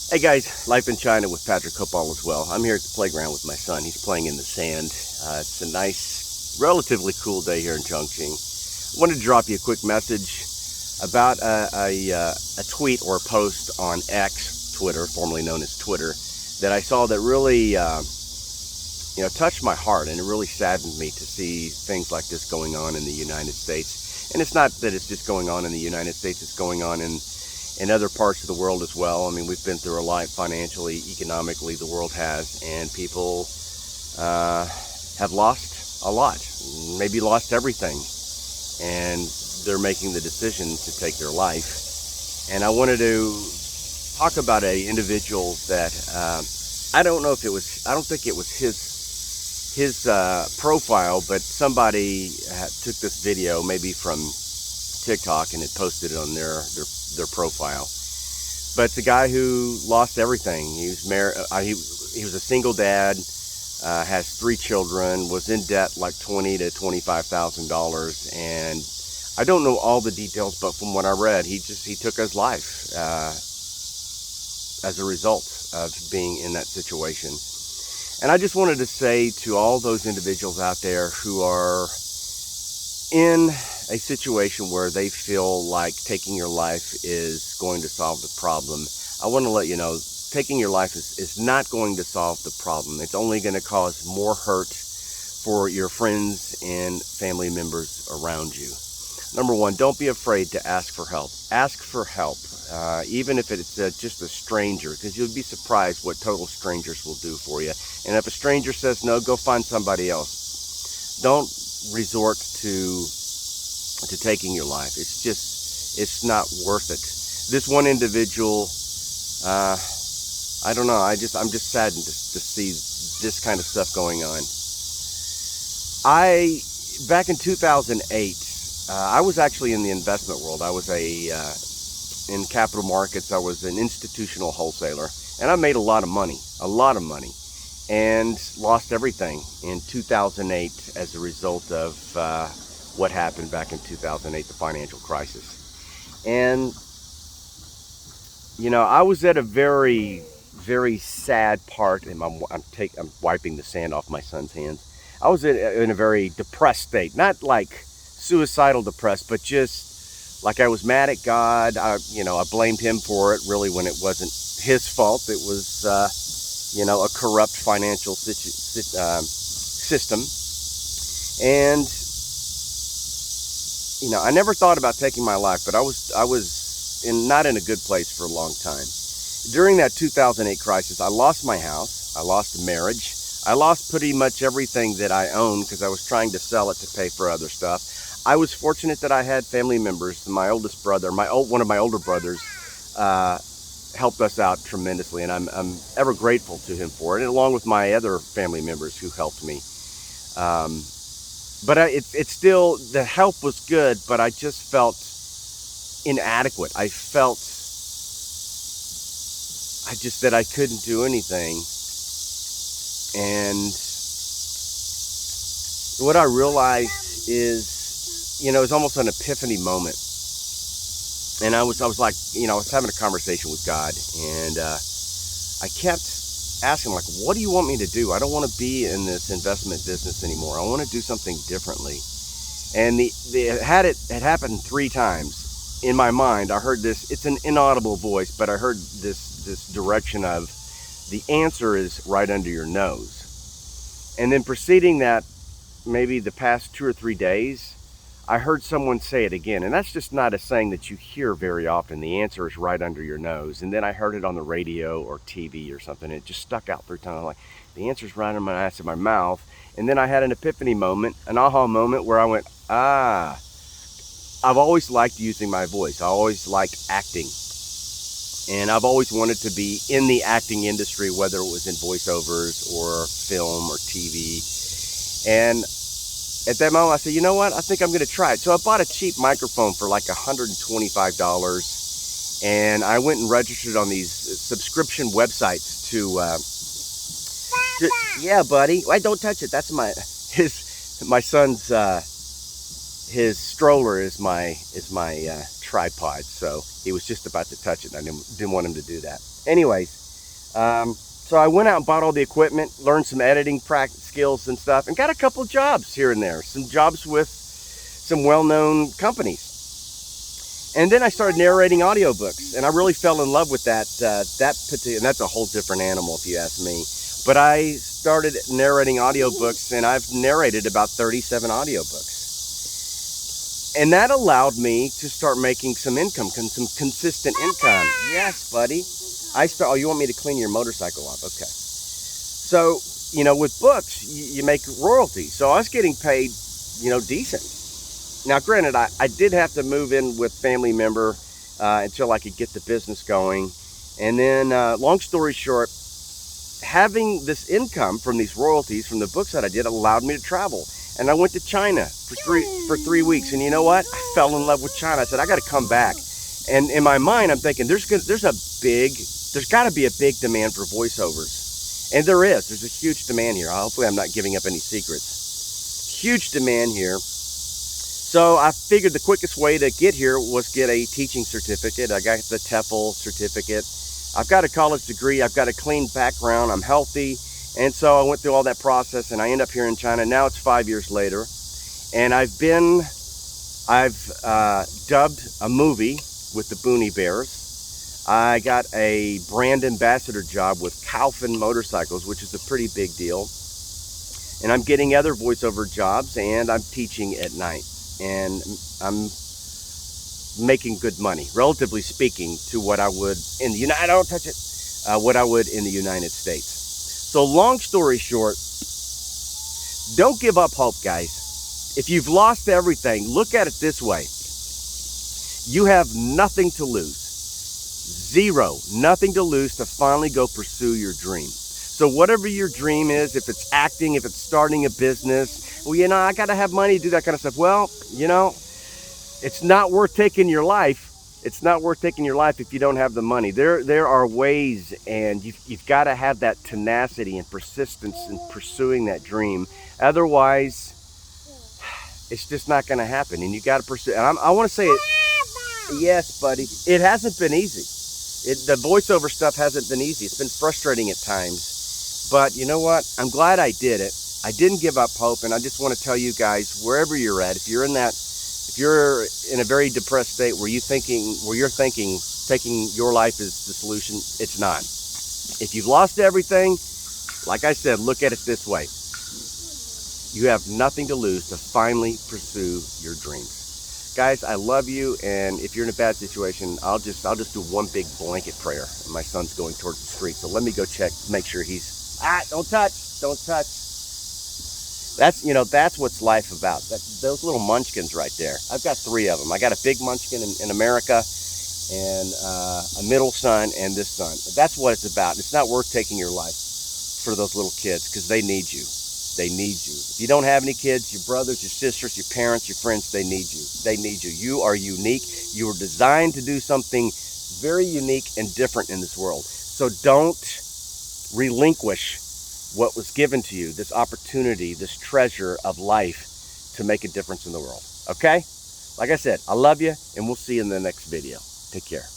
Hey guys, Life in China with Patrick Copal as well. I'm here at the playground with my son. He's playing in the sand. It's a nice, relatively cool day here in Chongqing. I wanted to drop you a quick message about a tweet or a post on X, Twitter, formerly known as Twitter, that I saw that really touched my heart, and it really saddened me to see things like this going on in the United States. And it's not that it's just going on in the United States, it's going on in other parts of the world as well. I mean, we've been through a lot financially, economically, the world has, and people have lost a lot, maybe lost everything, and they're making the decision to take their life. And I wanted to talk about an individual that I don't think it was his profile, but somebody took this video, maybe from TikTok, and had posted it on their profile. But it's a guy who lost everything. He was married. He was a single dad, has 3 children, was in debt like $20,000 to $25,000, and I don't know all the details, but from what I read, he took his life as a result of being in that situation. And I just wanted to say to all those individuals out there who are in a situation where they feel like taking your life is going to solve the problem, I want to let you know, taking your life is not going to solve the problem. It's only going to cause more hurt for your friends and family members around you. Number one, don't be afraid to ask for help. Ask for help, even if it's just a stranger, because you'll be surprised what total strangers will do for you. And if a stranger says no, go find somebody else. Don't resort to taking your life. It's not worth it. This one individual, I don't know, I'm just saddened to see this kind of stuff going on. Back in 2008, I was actually in the investment world. I was in capital markets. I was an institutional wholesaler, and I made a lot of money, and lost everything in 2008 as a result of what happened back in 2008, the financial crisis. And I was at a very, very sad part, and I'm wiping the sand off my son's hands. I was in a very depressed state, not like suicidal depressed, but just like I was mad at God. I blamed him for it, really, when it wasn't his fault. It was a corrupt financial system. And I never thought about taking my life, but I was not in a good place for a long time. During that 2008 crisis, I lost my house, I lost a marriage, I lost pretty much everything that I owned because I was trying to sell it to pay for other stuff. I was fortunate that I had family members. My oldest brother, one of my older brothers, helped us out tremendously, and I'm ever grateful to him for it, and along with my other family members who helped me. But it's still, the help was good, but I just felt inadequate. I felt that I couldn't do anything. And what I realized is, it's almost an epiphany moment. And I was like, I was having a conversation with God, and I kept asking, like, what do you want me to do? I don't want to be in this investment business anymore. I want to do something differently. And it had happened 3 times in my mind. I heard this, it's an inaudible voice, but I heard this direction of, the answer is right under your nose. And then preceding that, maybe the past 2 or 3 days, I heard someone say it again. And that's just not a saying that you hear very often. The answer is right under your nose. And then I heard it on the radio or TV or something. It just stuck out 3 times. I'm like, the answer's right in my ass, in my mouth. And then I had an epiphany moment, an aha moment, where I went, I've always liked using my voice. I always liked acting. And I've always wanted to be in the acting industry, whether it was in voiceovers or film or TV. And at that moment, I said, you know what? I think I'm going to try it. So I bought a cheap microphone for like $125. And I went and registered on these subscription websites yeah, buddy. Wait, don't touch it. That's my son's, his stroller is my tripod, so he was just about to touch it, and I didn't want him to do that. Anyways, so I went out and bought all the equipment, learned some editing practice skills and stuff, and got a couple jobs here and there, some jobs with some well-known companies. And then I started narrating audiobooks, and I really fell in love with that particular, and that's a whole different animal if you ask me. But I started narrating audiobooks, and I've narrated about 37 audiobooks. And that allowed me to start making some income, some consistent income. Yes, buddy. Oh, you want me to clean your motorcycle off? Okay. So, you know, with books, you make royalties. So I was getting paid, you know, decent. Now, granted, I did have to move in with family member until I could get the business going. And then, long story short, having this income from these royalties from the books that I did allowed me to travel. And I went to China for 3 weeks. And you know what? I fell in love with China. I said, I got to come back. And in my mind, I'm thinking there's got to be a big demand for voiceovers. And there is. There's a huge demand here. Hopefully I'm not giving up any secrets. Huge demand here. So I figured the quickest way to get here was get a teaching certificate. I got the TEFL certificate. I've got a college degree. I've got a clean background. I'm healthy. And so I went through all that process, and I end up here in China. Now it's 5 years later. And I've dubbed a movie with the Boonie Bears. I got a brand ambassador job with Kaufman Motorcycles, which is a pretty big deal. And I'm getting other voiceover jobs, and I'm teaching at night. And I'm making good money, relatively speaking, to what I would in the United, don't touch it, what I would in the United States. So long story short, don't give up hope, guys. If you've lost everything, look at it this way. You have nothing to lose. Zero, nothing to lose to finally go pursue your dream. So whatever your dream is, if it's acting, if it's starting a business, well, you know, I got to have money to do that kind of stuff. Well, you know, it's not worth taking your life. It's not worth taking your life if you don't have the money. There are ways, and you've got to have that tenacity and persistence in pursuing that dream. Otherwise, it's just not going to happen, and you got to pursue. And I want to say it. Yes, buddy. It hasn't been easy. The voiceover stuff hasn't been easy. It's been frustrating at times. But you know what? I'm glad I did it. I didn't give up hope, and I just want to tell you guys, wherever you're at, if you're in a very depressed state where you're thinking taking your life is the solution, it's not. If you've lost everything, like I said, look at it this way. You have nothing to lose to finally pursue your dreams. Guys, I love you, and if you're in a bad situation, I'll just do one big blanket prayer. And my son's going towards the street, so let me go check, make sure he's, don't touch. That's what's life about. Those little munchkins right there. I've got 3 of them. I got a big munchkin in America, and a middle son, and this son. That's what it's about. It's not worth taking your life for those little kids, because they need you. They need you. If you don't have any kids, your brothers, your sisters, your parents, your friends, they need you. They need you. You are unique. You were designed to do something very unique and different in this world. So don't relinquish what was given to you, this opportunity, this treasure of life to make a difference in the world. Okay? Like I said, I love you, and we'll see you in the next video. Take care.